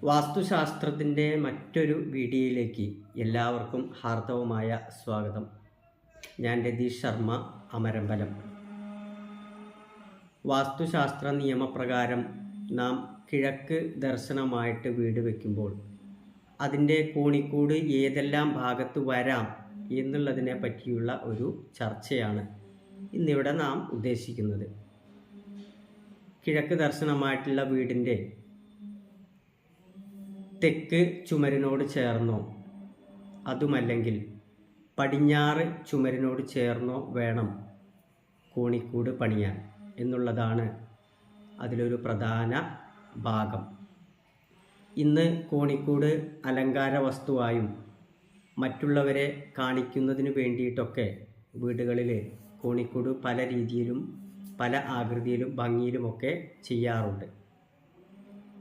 വാസ്തുശാസ്ത്രത്തിൻ്റെ മറ്റൊരു വീഡിയോയിലേക്ക് എല്ലാവർക്കും ഹാർദവമായ സ്വാഗതം. ഞാൻ രതീഷ് ശർമ്മ, അമരമ്പലം. വാസ്തുശാസ്ത്ര നിയമപ്രകാരം നാം കിഴക്ക് ദർശനമായിട്ട് വീട് വയ്ക്കുമ്പോൾ അതിൻ്റെ കോണിക്കൂട് ഏതെല്ലാം ഭാഗത്ത് വരാം എന്നുള്ളതിനെ പറ്റിയുള്ള ഒരു ചർച്ചയാണ് ഇന്നിവിടെ നാം ഉദ്ദേശിക്കുന്നത്. കിഴക്ക് ദർശനമായിട്ടുള്ള വീടിൻ്റെ തെക്ക് ചുമരിനോട് ചേർന്നോ അതുമല്ലെങ്കിൽ പടിഞ്ഞാറ് ചുമരിനോട് ചേർന്നോ വേണം കോണിക്കൂട് പണിയാൻ എന്നുള്ളതാണ് അതിലൊരു പ്രധാന ഭാഗം. ഇന്ന് കോണിക്കൂട് അലങ്കാര വസ്തുവായും മറ്റുള്ളവരെ കാണിക്കുന്നതിന് വേണ്ടിയിട്ടൊക്കെ വീടുകളിൽ കോണിക്കൂട് പല രീതിയിലും പല ആകൃതിയിലും ഭംഗിയിലുമൊക്കെ ചെയ്യാറുണ്ട്.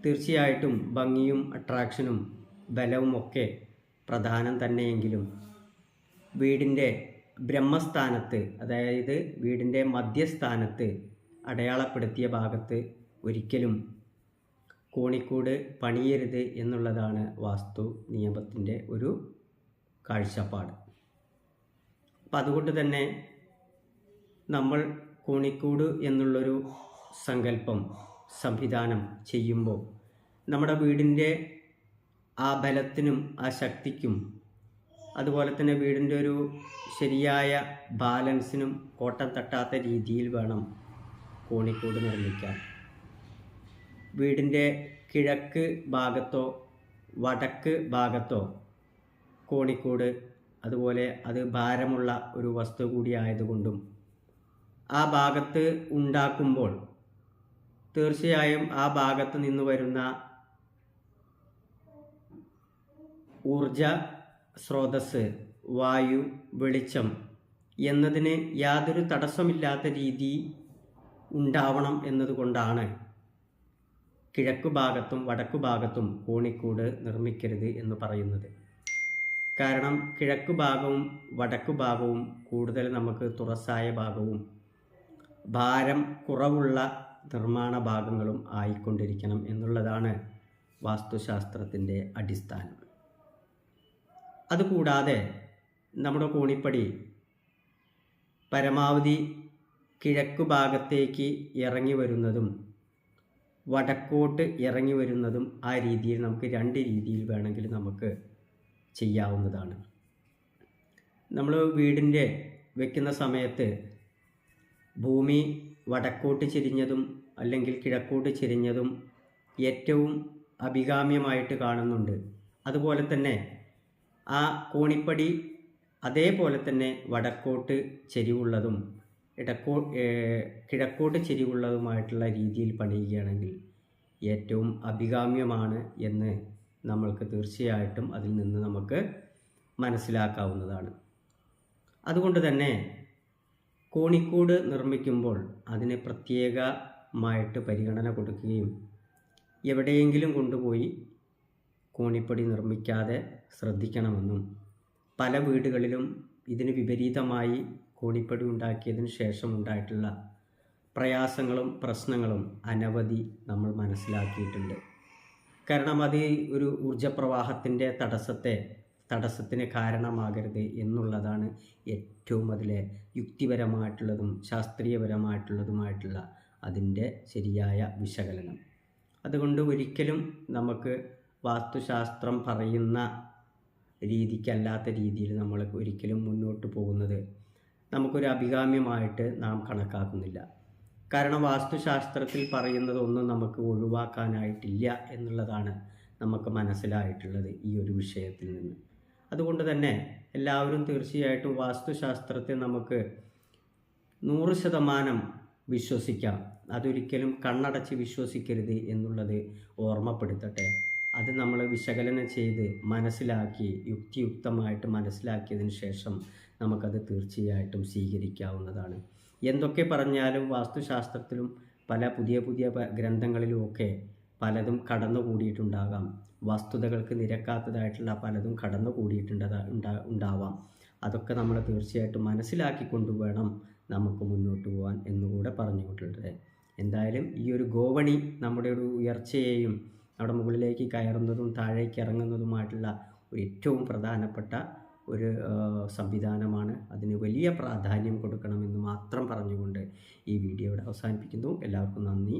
തീർച്ചയായിട്ടും ഭംഗിയും അട്രാക്ഷനും ബലവുമൊക്കെ പ്രധാനം തന്നെയെങ്കിലും വീടിൻ്റെ ബ്രഹ്മസ്ഥാനത്ത്, അതായത് വീടിൻ്റെ മധ്യസ്ഥാനത്ത് അടയാളപ്പെടുത്തിയ ഭാഗത്ത് ഒരിക്കലും കോണിക്കൂട് പണിയരുത് എന്നുള്ളതാണ് വാസ്തു നിയമത്തിൻ്റെ ഒരു കാഴ്ചപ്പാട്. അപ്പം അതുകൊണ്ട് തന്നെ നമ്മൾ കോണിക്കൂട് എന്നുള്ളൊരു സങ്കല്പം സംവിധാനം ചെയ്യുമ്പോൾ നമ്മുടെ വീടിൻ്റെ ആ ബലത്തിനും ആ ശക്തിക്കും അതുപോലെ തന്നെ വീടിൻ്റെ ഒരു ശരിയായ ബാലൻസിനും കോട്ടം തട്ടാത്ത രീതിയിൽ വേണം കോണിക്കൂട് നിർമ്മിക്കാൻ. വീടിൻ്റെ കിഴക്ക് ഭാഗത്തോ വടക്ക് ഭാഗത്തോ കോണിക്കൂട്, അതുപോലെ അത് ഭാരമുള്ള ഒരു വസ്തു കൂടി ആയതുകൊണ്ടും ആ ഭാഗത്ത് ഉണ്ടാക്കുമ്പോൾ തീർച്ചയായും ആ ഭാഗത്ത് നിന്ന് വരുന്ന ഊർജ സ്രോതസ്, വായു, വെളിച്ചം എന്നതിന് യാതൊരു തടസ്സമില്ലാത്ത രീതി ഉണ്ടാവണം എന്നതുകൊണ്ടാണ് കിഴക്കു ഭാഗത്തും വടക്കു ഭാഗത്തും കോണിക്കൂട് നിർമ്മിക്കരുത് എന്ന് പറയുന്നത്. കാരണം കിഴക്കു ഭാഗവും വടക്കു ഭാഗവും കൂടുതൽ നമുക്ക് തുറസായ ഭാഗവും ഭാരം കുറവുള്ള നിർമ്മാണ ഭാഗങ്ങളും ആയിക്കൊണ്ടിരിക്കണം എന്നുള്ളതാണ് വാസ്തുശാസ്ത്രത്തിൻ്റെ അടിസ്ഥാനം. അതുകൂടാതെ നമ്മുടെ കോണിപ്പടി പരമാവധി കിഴക്കു ഭാഗത്തേക്ക് ഇറങ്ങി വരുന്നതും വടക്കോട്ട് ഇറങ്ങി വരുന്നതും ആ രീതിയിൽ നമുക്ക് രണ്ട് രീതിയിൽ വേണമെങ്കിൽ നമുക്ക് ചെയ്യാവുന്നതാണ്. നമ്മൾ വീടിൻ്റെ വയ്ക്കുന്ന സമയത്ത് ഭൂമി വടക്കോട്ട് ചെരിഞ്ഞതും അല്ലെങ്കിൽ കിഴക്കോട്ട് ചെരിഞ്ഞതും ഏറ്റവും അഭികാമ്യമായിട്ട് കാണുന്നുണ്ട്. അതുപോലെ തന്നെ ആ കോണിപ്പടി അതേപോലെ തന്നെ വടക്കോട്ട് ചെരിവുള്ളതും കിഴക്കോട്ട് ചെരിവുള്ളതുമായിട്ടുള്ള രീതിയിൽ പണിയുകയാണെങ്കിൽ ഏറ്റവും അഭികാമ്യമാണ് എന്ന് നമ്മൾക്ക് തീർച്ചയായിട്ടും അതിൽ നിന്ന് നമുക്ക് മനസ്സിലാക്കാവുന്നതാണ്. അതുകൊണ്ട് തന്നെ കോണിക്കൂട് നിർമ്മിക്കുമ്പോൾ അതിന് പ്രത്യേകമായിട്ട് പരിഗണന കൊടുക്കുകയും എവിടെയെങ്കിലും കൊണ്ടുപോയി കോണിപ്പടി നിർമ്മിക്കാതെ ശ്രദ്ധിക്കണമെന്നും പല വീടുകളിലും ഇതിന് വിപരീതമായി കോണിപ്പടി ഉണ്ടാക്കിയതിന് ശേഷം ഉണ്ടായിട്ടുള്ള പ്രയാസങ്ങളും പ്രശ്നങ്ങളും അനവധി നമ്മൾ മനസ്സിലാക്കിയിട്ടുണ്ട്. കാരണം അത് ഒരു ഊർജപ്രവാഹത്തിൻ്റെ തടസ്സത്തിന് കാരണമാകരുത് എന്നുള്ളതാണ് ഏറ്റവും അതിലെ യുക്തിപരമായിട്ടുള്ളതും ശാസ്ത്രീയപരമായിട്ടുള്ളതുമായിട്ടുള്ള അതിൻ്റെ ശരിയായ വിശകലനം. അതുകൊണ്ട് ഒരിക്കലും നമുക്ക് വാസ്തുശാസ്ത്രം പറയുന്ന രീതിക്കല്ലാത്ത രീതിയിൽ നമ്മൾ ഒരിക്കലും മുന്നോട്ട് പോകുന്നത് നമുക്കൊരു അഭികാമ്യമായിട്ട് നാം കണക്കാക്കുന്നില്ല. കാരണം വാസ്തുശാസ്ത്രത്തിൽ പറയുന്നതൊന്നും നമുക്ക് ഒഴിവാക്കാനായിട്ടില്ല എന്നുള്ളതാണ് നമുക്ക് മനസ്സിലായിട്ടുള്ളത് ഈ ഒരു വിഷയത്തിൽ നിന്ന്. അതുകൊണ്ട് തന്നെ എല്ലാവരും തീർച്ചയായിട്ടും വാസ്തുശാസ്ത്രത്തെ നമുക്ക് 100% വിശ്വസിക്കാം. അതൊരിക്കലും കണ്ണടച്ച് വിശ്വസിക്കരുത് എന്നുള്ളത് ഓർമ്മപ്പെടുത്തട്ടെ. അത് നമ്മൾ വിശകലനം ചെയ്ത് മനസ്സിലാക്കി യുക്തിയുക്തമായിട്ട് മനസ്സിലാക്കിയതിന് ശേഷം നമുക്കത് തീർച്ചയായിട്ടും സ്വീകരിക്കാവുന്നതാണ്. എന്തൊക്കെ പറഞ്ഞാലും വാസ്തുശാസ്ത്രത്തിലും പല പുതിയ ഗ്രന്ഥങ്ങളിലുമൊക്കെ പലതും കടന്നുകൂടിയിട്ടുണ്ടാകാം. വസ്തുതകൾക്ക് നിരക്കാത്തതായിട്ടുള്ള പലതും ഉണ്ടാവാം. അതൊക്കെ നമ്മൾ തീർച്ചയായിട്ടും മനസ്സിലാക്കിക്കൊണ്ട് വേണം നമുക്ക് മുന്നോട്ട് പോകാൻ എന്നുകൂടെ പറഞ്ഞുകൊണ്ടിട്ടുണ്ട്. എന്തായാലും ഈ ഒരു ഗോവണി നമ്മുടെ ഒരു ഉയർച്ചയെയും അവിടെ മുകളിലേക്ക് കയറുന്നതും താഴേക്ക് ഇറങ്ങുന്നതുമായിട്ടുള്ള ഏറ്റവും പ്രധാനപ്പെട്ട ഒരു സംവിധാനമാണ്. അതിന് വലിയ പ്രാധാന്യം കൊടുക്കണമെന്ന് മാത്രം പറഞ്ഞുകൊണ്ട് ഈ വീഡിയോ ഇവിടെ അവസാനിപ്പിക്കുന്നു. എല്ലാവർക്കും നന്ദി.